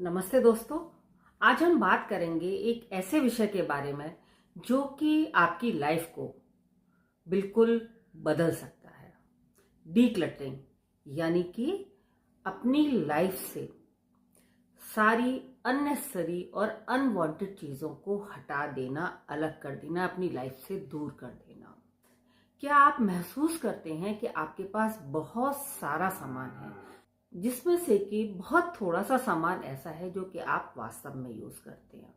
नमस्ते दोस्तों। आज हम बात करेंगे एक ऐसे विषय के बारे में जो कि आपकी लाइफ को बिल्कुल बदल सकता है। डीक्लटरिंग, यानी कि अपनी लाइफ से सारी अननेसेसरी और अनवांटेड चीज़ों को हटा देना, अलग कर देना, अपनी लाइफ से दूर कर देना। क्या आप महसूस करते हैं कि आपके पास बहुत सारा सामान है जिसमें से कि बहुत थोड़ा सा सामान ऐसा है जो कि आप वास्तव में यूज करते हैं?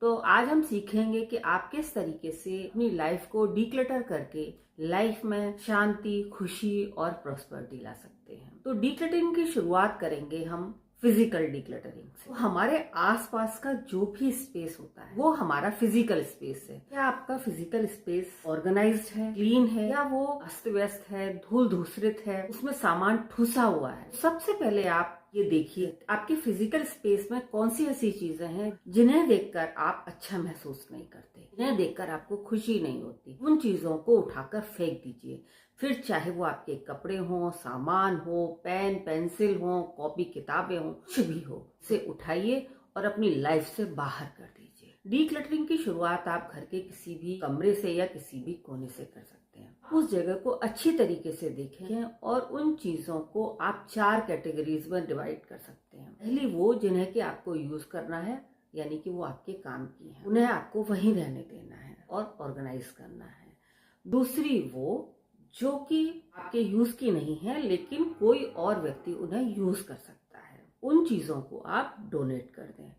तो आज हम सीखेंगे कि आप किस तरीके से अपनी लाइफ को डीक्लटर करके लाइफ में शांति, खुशी और प्रॉस्पेरिटी ला सकते हैं। तो डीक्लटरिंग की शुरुआत करेंगे हम फिजिकल डीक्लटरिंग से। तो हमारे आसपास का जो भी स्पेस होता है वो हमारा फिजिकल स्पेस है। क्या आपका फिजिकल स्पेस ऑर्गेनाइज्ड है, क्लीन है, या वो अस्त व्यस्त है, धूल धूसरित है, उसमें सामान ठूसा हुआ है? सबसे पहले आप ये देखिए आपके फिजिकल स्पेस में कौन सी ऐसी चीजें हैं जिन्हें देखकर आप अच्छा महसूस नहीं करते, जिन्हें देखकर आपको खुशी नहीं होती। उन चीजों को उठाकर फेंक दीजिए। फिर चाहे वो आपके कपड़े हो, सामान हो, पेन पेंसिल हो, कॉपी किताबें हो, कुछ भी हो, उसे उठाइए और अपनी लाइफ से बाहर कर दीजिए। डीक्लटरिंग की शुरुआत आप घर के किसी भी कमरे से या किसी भी कोने से कर सकते हैं। उस जगह को अच्छी तरीके से देखें और उन चीजों को आप 4 कैटेगरीज में डिवाइड कर सकते हैं। पहली वो जिन्हें कि आपको यूज करना है, यानी कि वो आपके काम की है, उन्हें आपको वहीं रहने देना है और ऑर्गेनाइज करना है। दूसरी वो जो कि आपके यूज की नहीं है लेकिन कोई और व्यक्ति उन्हें यूज कर सकता है, उन चीजों को आप डोनेट कर दें।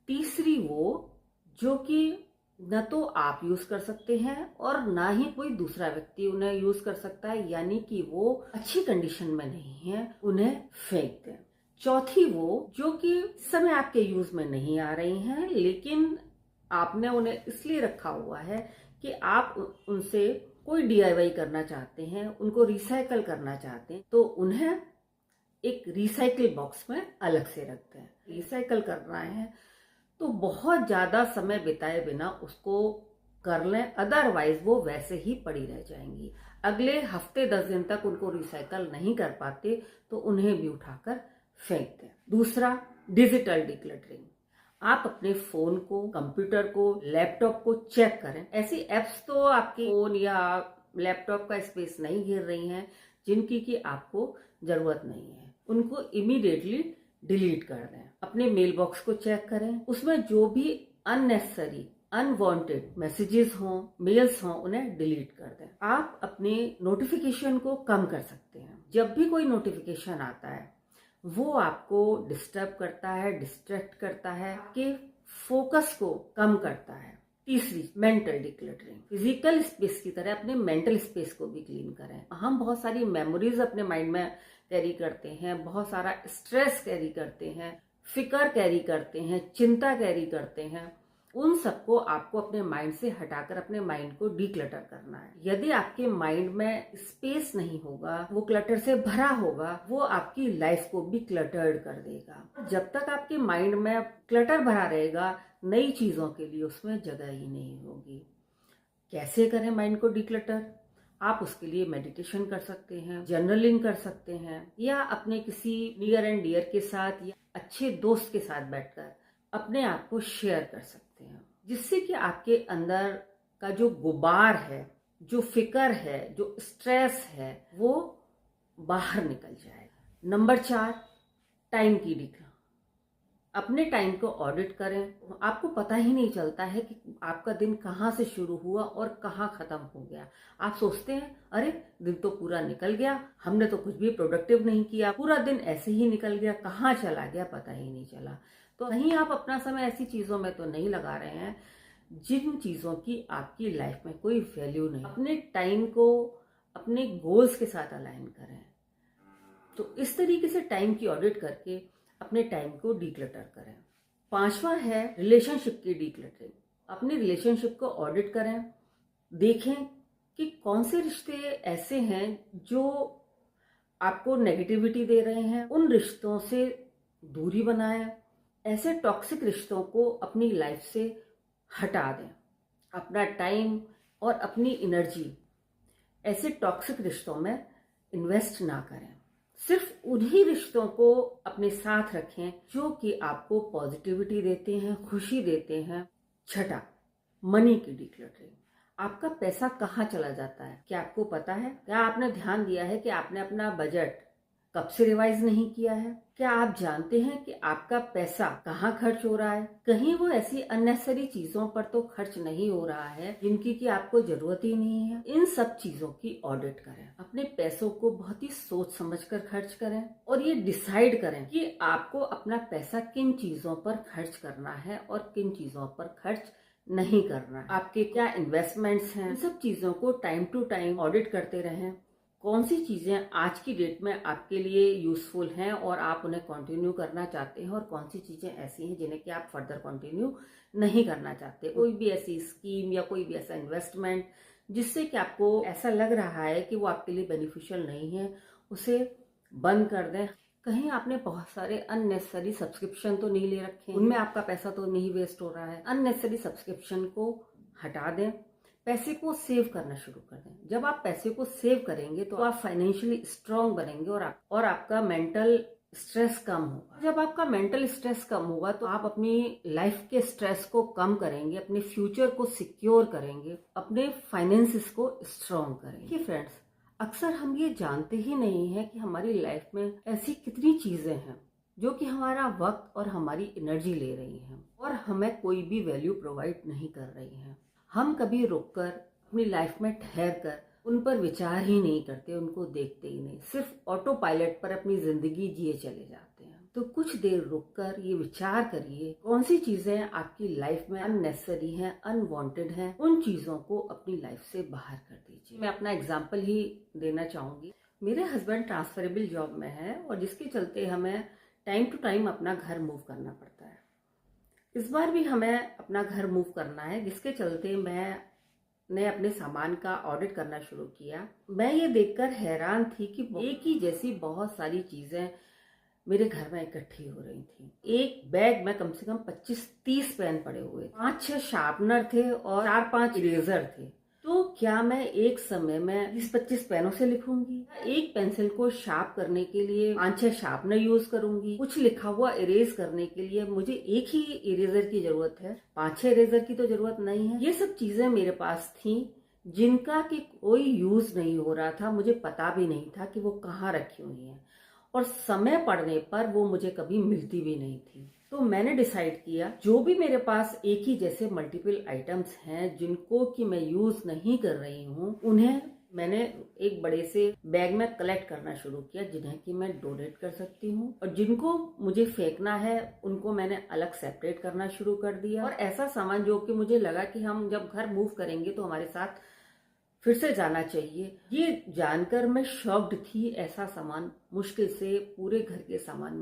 तीसरी वो जो कि न तो आप यूज कर सकते हैं और ना ही कोई दूसरा व्यक्ति उन्हें यूज कर सकता है, यानी कि वो अच्छी कंडीशन में नहीं है, उन्हें फेंक दें। चौथी वो जो कि इस समय आपके यूज में नहीं आ रही हैं लेकिन आपने उन्हें इसलिए रखा हुआ है कि आप उनसे कोई डीआईवाई करना चाहते हैं, उनको रिसाइकल करना चाहते हैं, तो उन्हें एक रिसाइकिल बॉक्स में अलग से रखते हैं। रिसाइकल करना है तो बहुत ज्यादा समय बिताए बिना उसको कर लें, अदरवाइज वो वैसे ही पड़ी रह जाएंगी। अगले हफ्ते 10 दिन तक उनको रिसाइकल नहीं कर पाते तो उन्हें भी उठाकर फेंक दें। दूसरा, डिजिटल डिक्लटरिंग। आप अपने फोन को, कंप्यूटर को, लैपटॉप को चेक करें। ऐसी एप्स तो आपके फोन या लैपटॉप का स्पेस नहीं घेर रही हैं जिनकी कि आपको जरूरत नहीं है, उनको इमीडिएटली डिलीट कर दें। अपने मेल बॉक्स को चेक करें, उसमें जो भी अननेसेसरी, अनवांटेड मैसेजेस हों, मेल्स हों, उन्हें डिलीट कर दें। आप अपने नोटिफिकेशन को कम कर सकते हैं। जब भी कोई नोटिफिकेशन आता है वो आपको डिस्टर्ब करता है, डिस्ट्रैक्ट करता है, आपके फोकस को कम करता है। तीसरी, मेंटल डिक्लटरिंग। फिजिकल स्पेस की तरह अपने मेंटल स्पेस को भी क्लीन करें। हम बहुत सारी मेमोरीज अपने माइंड में कैरी करते हैं, बहुत सारा स्ट्रेस कैरी करते हैं, फिक्र कैरी करते हैं, चिंता कैरी करते हैं। उन सबको आपको अपने माइंड से हटाकर अपने माइंड को डीक्लटर करना है। यदि आपके माइंड में स्पेस नहीं होगा, वो क्लटर से भरा होगा, वो आपकी लाइफ को भी क्लटर्ड कर देगा। जब तक आपके माइंड में क्लटर भरा रहेगा, नई चीजों के लिए उसमें जगह ही नहीं होगी। कैसे करें माइंड को डीक्लटर? आप उसके लिए मेडिटेशन कर सकते हैं, जर्नलिंग कर सकते हैं, या अपने किसी नियर एंड डियर के साथ या अच्छे दोस्त के साथ बैठकर अपने आप को शेयर कर सकते हैं, जिससे कि आपके अंदर का जो गुबार है, जो फिक्र है, जो स्ट्रेस है, वो बाहर निकल जाएगा। नंबर 4, टाइम की डिक्लटर। अपने टाइम को ऑडिट करें। आपको पता ही नहीं चलता है कि आपका दिन कहाँ से शुरू हुआ और कहाँ खत्म हो गया। आप सोचते हैं अरे दिन तो पूरा निकल गया, हमने तो कुछ भी प्रोडक्टिव नहीं किया, पूरा दिन ऐसे ही निकल गया, कहाँ चला गया पता ही नहीं चला। तो कहीं आप अपना समय ऐसी चीजों में तो नहीं लगा रहे हैं जिन चीजों की आपकी लाइफ में कोई वैल्यू नहीं। अपने टाइम को अपने गोल्स के साथ अलाइन करें। तो इस तरीके से टाइम की ऑडिट करके अपने टाइम को डीक्लटर करें। 5वां है रिलेशनशिप की डीक्लटरिंग। अपने रिलेशनशिप को ऑडिट करें, देखें कि कौन से रिश्ते ऐसे हैं जो आपको नेगेटिविटी दे रहे हैं, उन रिश्तों से दूरी बनाएं। ऐसे टॉक्सिक रिश्तों को अपनी लाइफ से हटा दें। अपना टाइम और अपनी एनर्जी ऐसे टॉक्सिक रिश्तों में इन्वेस्ट ना करें। सिर्फ उन्हीं रिश्तों को अपने साथ रखें जो कि आपको पॉजिटिविटी देते हैं, खुशी देते हैं। छठा, मनी की डिक्लटरिंग। आपका पैसा कहाँ चला जाता है, क्या आपको पता है? क्या आपने ध्यान दिया है कि आपने अपना बजट कब से रिवाइज नहीं किया है? क्या आप जानते हैं कि आपका पैसा कहाँ खर्च हो रहा है? कहीं वो ऐसी अननेसेसरी चीजों पर तो खर्च नहीं हो रहा है जिनकी कि आपको जरूरत ही नहीं है? इन सब चीजों की ऑडिट करें। अपने पैसों को बहुत ही सोच समझकर खर्च करें और ये डिसाइड करें कि आपको अपना पैसा किन चीजों पर खर्च करना है और किन चीजों पर खर्च नहीं करना है। आपके क्या इन्वेस्टमेंट्स हैं, इन सब चीजों को टाइम टू टाइम ऑडिट करते रहें। कौन सी चीजें आज की डेट में आपके लिए यूजफुल हैं और आप उन्हें कंटिन्यू करना चाहते हैं और कौन सी चीजें ऐसी हैं जिन्हें कि आप फर्दर कंटिन्यू नहीं करना चाहते। कोई भी ऐसी स्कीम या कोई भी ऐसा इन्वेस्टमेंट जिससे कि आपको ऐसा लग रहा है कि वो आपके लिए बेनिफिशियल नहीं है, उसे बंद कर दें। कहीं आपने बहुत सारे अननेसेसरी सब्सक्रिप्शन तो नहीं ले रखे, उनमें आपका पैसा तो नहीं वेस्ट हो रहा है। अननेसेसरी सब्सक्रिप्शन को हटा दें, पैसे को सेव करना शुरू कर दें। जब आप पैसे को सेव करेंगे तो आप फाइनेंशियली स्ट्रांग बनेंगे और आपका मेंटल स्ट्रेस कम होगा। जब आपका मेंटल स्ट्रेस कम होगा तो आप अपनी लाइफ के स्ट्रेस को कम करेंगे, अपने फ्यूचर को सिक्योर करेंगे, अपने फाइनेंसेस को स्ट्रांग करेंगे। फ्रेंड्स, अक्सर हम ये जानते ही नहीं है कि हमारी लाइफ में ऐसी कितनी चीजें हैं जो कि हमारा वक्त और हमारी एनर्जी ले रही हैं और हमें कोई भी वैल्यू प्रोवाइड नहीं कर रही हैं। हम कभी रुककर अपनी लाइफ में ठहर कर उन पर विचार ही नहीं करते, उनको देखते ही नहीं, सिर्फ ऑटो पायलट पर अपनी जिंदगी जिए चले जाते हैं। तो कुछ देर रुककर ये विचार करिए कौन सी चीजें आपकी लाइफ में अननेसेसरी हैं, अनवांटेड हैं। उन चीजों को अपनी लाइफ से बाहर कर दीजिए। मैं अपना एग्जाम्पल ही देना चाहूंगी। मेरे हस्बैंड ट्रांसफरेबल जॉब में है और जिसके चलते हमें टाइम टू टाइम अपना घर मूव करना पड़ता है। इस बार भी हमें अपना घर मूव करना है, जिसके चलते मैंने अपने सामान का ऑडिट करना शुरू किया। मैं ये देखकर हैरान थी कि एक ही जैसी बहुत सारी चीजें मेरे घर में इकट्ठी हो रही थी। एक बैग में कम से कम 25-30 पेन पड़े हुए, 5-6 शार्पनर थे और 4-5 इरेजर थे। तो क्या मैं एक समय में 20-25 पेनों से लिखूंगी? एक पेंसिल को शार्प करने के लिए 5-6 शार्पनर यूज करूंगी? कुछ लिखा हुआ इरेज करने के लिए मुझे एक ही इरेजर की जरूरत है, 5-6 इरेजर की तो जरूरत नहीं है। ये सब चीजें मेरे पास थी जिनका कि कोई यूज नहीं हो रहा था, मुझे पता भी नहीं था कि वो कहाँ रखी हुई है और समय पड़ने पर वो मुझे कभी मिलती भी नहीं थी। तो मैंने डिसाइड किया जो भी मेरे पास एक ही जैसे मल्टीपल आइटम्स हैं जिनको कि मैं यूज नहीं कर रही हूँ, उन्हें मैंने एक बड़े से बैग में कलेक्ट करना शुरू किया, जिन्हें कि मैं डोनेट कर सकती हूँ और जिनको मुझे फेंकना है उनको मैंने अलग सेपरेट करना शुरू कर दिया। और ऐसा सामान जो कि मुझे लगा कि हम जब घर मूव करेंगे तो हमारे साथ फिर से जाना चाहिए, ये जानकर मैं शॉक्ड थी। ऐसा सामान मुश्किल से पूरे घर के सामान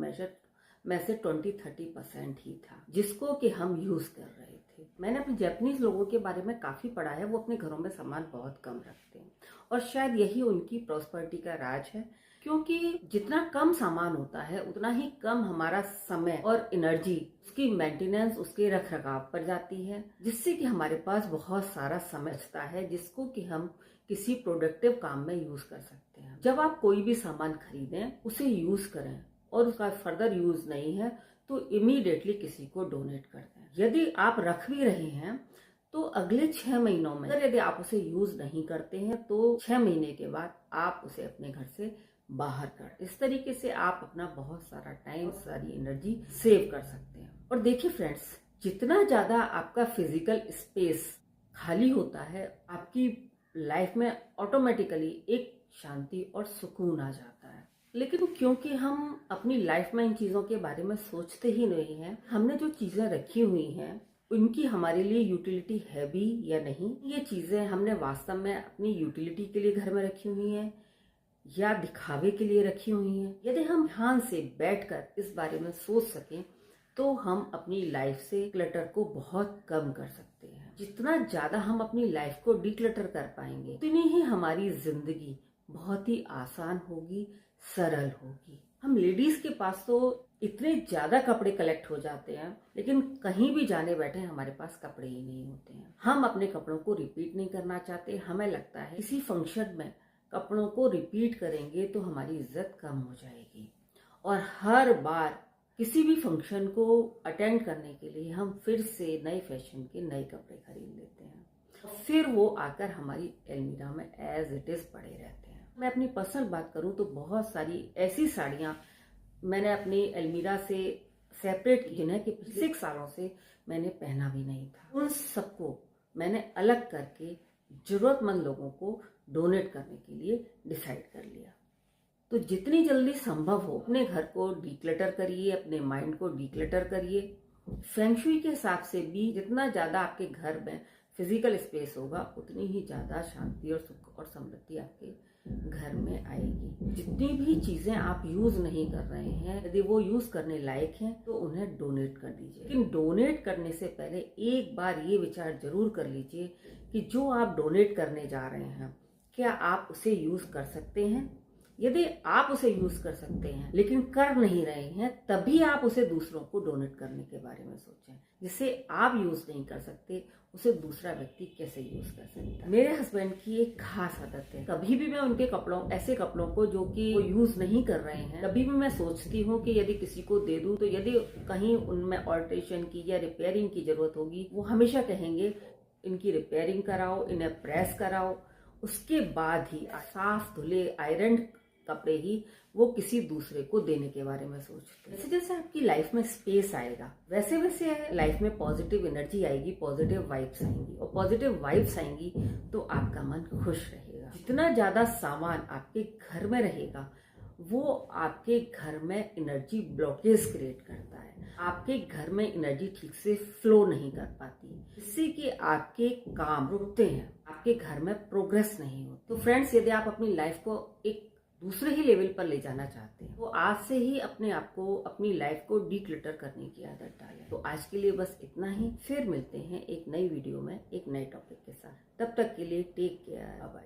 में से 20-30% ही था जिसको कि हम यूज कर रहे थे। मैंने अपने जापानीज लोगों के बारे में काफी पढ़ा है, वो अपने घरों में सामान बहुत कम रखते हैं और शायद यही उनकी प्रॉस्पेरिटी का राज है, क्योंकि जितना कम सामान होता है उतना ही कम हमारा समय और एनर्जी उसकी मेंटेनेंस, उसके रख रखाव पर जाती है, जिससे कि हमारे पास बहुत सारा समय बचता है जिसको कि हम किसी प्रोडक्टिव काम में यूज कर सकते हैं। जब आप कोई भी सामान खरीदें उसे यूज करें और उसका फर्दर यूज नहीं है तो इमीडिएटली किसी को डोनेट कर दें। यदि आप रख भी रहे हैं तो अगले 6 महीनों में अगर यदि आप उसे यूज नहीं करते हैं तो 6 महीने के बाद आप उसे अपने घर से बाहर कर। इस तरीके से आप अपना बहुत सारा टाइम, सारी एनर्जी सेव कर सकते हैं। और देखिए फ्रेंड्स, जितना ज्यादा आपका फिजिकल स्पेस खाली होता है आपकी लाइफ में ऑटोमेटिकली एक शांति और सुकून आ जाता है। लेकिन क्योंकि हम अपनी लाइफ में इन चीजों के बारे में सोचते ही नहीं हैं, हमने जो चीजें रखी हुई हैं उनकी हमारे लिए यूटिलिटी है भी या नहीं, ये चीजें हमने वास्तव में अपनी यूटिलिटी के लिए घर में रखी हुई हैं या दिखावे के लिए रखी हुई हैं। यदि हम ध्यान से बैठकर इस बारे में सोच सकें तो हम अपनी लाइफ से क्लटर को बहुत कम कर सकते हैं। जितना ज्यादा हम अपनी लाइफ को डिक्लटर कर पाएंगे उतनी ही हमारी जिंदगी बहुत ही आसान होगी, सरल होगी। हम लेडीज के पास तो इतने ज्यादा कपड़े कलेक्ट हो जाते हैं, लेकिन कहीं भी जाने बैठे हमारे पास कपड़े ही नहीं होते हैं। हम अपने कपड़ों को रिपीट नहीं करना चाहते। हमें लगता है किसी फंक्शन में कपड़ों को रिपीट करेंगे तो हमारी इज्जत कम हो जाएगी। और हर बार किसी भी फंक्शन को अटेंड करने के लिए हम फिर से नए फैशन के नए कपड़े खरीद लेते हैं, फिर वो आकर हमारी अलमीरा में एज इट इज पड़े रहते हैं। मैं अपनी पर्सनल बात करूं तो बहुत सारी ऐसी साड़ियां मैंने अपनी अलमीरा से सेपरेट की जिन्हें कि पिछले 6 सालों से मैंने पहना भी नहीं था। उन सबको मैंने अलग करके जरूरतमंद लोगों को डोनेट करने के लिए डिसाइड कर लिया। तो जितनी जल्दी संभव हो अपने घर को डीक्लटर करिए, अपने माइंड को डीक्लटर करिए। फेंग शुई के हिसाब से भी जितना ज्यादा आपके घर में फिजिकल स्पेस होगा उतनी ही ज्यादा शांति और सुख और समृद्धि आपके घर में आएगी। जितनी भी चीजें आप यूज नहीं कर रहे हैं, यदि वो यूज करने लायक हैं तो उन्हें डोनेट कर दीजिए। लेकिन डोनेट करने से पहले एक बार ये विचार जरूर कर लीजिए कि जो आप डोनेट करने जा रहे हैं क्या आप उसे यूज कर सकते हैं। यदि आप उसे यूज कर सकते हैं लेकिन कर नहीं रहे हैं, तभी आप उसे दूसरों को डोनेट करने के बारे में सोचें। जिसे आप यूज नहीं कर सकते उसे दूसरा व्यक्ति कैसे यूज कर सकता है। मेरे हस्बैंड की एक खास आदत है, कभी भी मैं उनके ऐसे कपड़ों को जो कि वो यूज नहीं कर रहे हैं, कभी भी मैं सोचती हूँ कि यदि किसी को दे दूं तो यदि कहीं उनमें ऑल्ट्रेशन की या रिपेयरिंग की जरूरत होगी, वो हमेशा कहेंगे इनकी रिपेयरिंग कराओ, इन्हें प्रेस कराओ, उसके बाद ही साफ धुले आयरन कपड़े ही वो किसी दूसरे को देने के बारे में सोचते हैं। जैसे जैसे आपकी लाइफ में स्पेस आएगा वैसे वैसे लाइफ में पॉजिटिव एनर्जी आएगी, पॉजिटिव वाइब्स आएंगी, और पॉजिटिव वाइब्स आएंगी तो आपका मन खुश रहेगा। जितना ज्यादा सामान आपके घर में रहेगा वो आपके घर में एनर्जी ब्लॉकेज क्रिएट करता है, आपके घर में एनर्जी ठीक से फ्लो नहीं कर पाती, जिससे कि आपके काम रुकते हैं, आपके घर में प्रोग्रेस नहीं होती। तो फ्रेंड्स, यदि आप अपनी लाइफ को एक दूसरे ही लेवल पर ले जाना चाहते हैं तो आज से ही अपने आप को, अपनी लाइफ को डीक्लटर करने की आदत डालें। तो आज के लिए बस इतना ही, फिर मिलते हैं एक नई वीडियो में एक नए टॉपिक के साथ। तब तक के लिए टेक केयर, बाय बाय।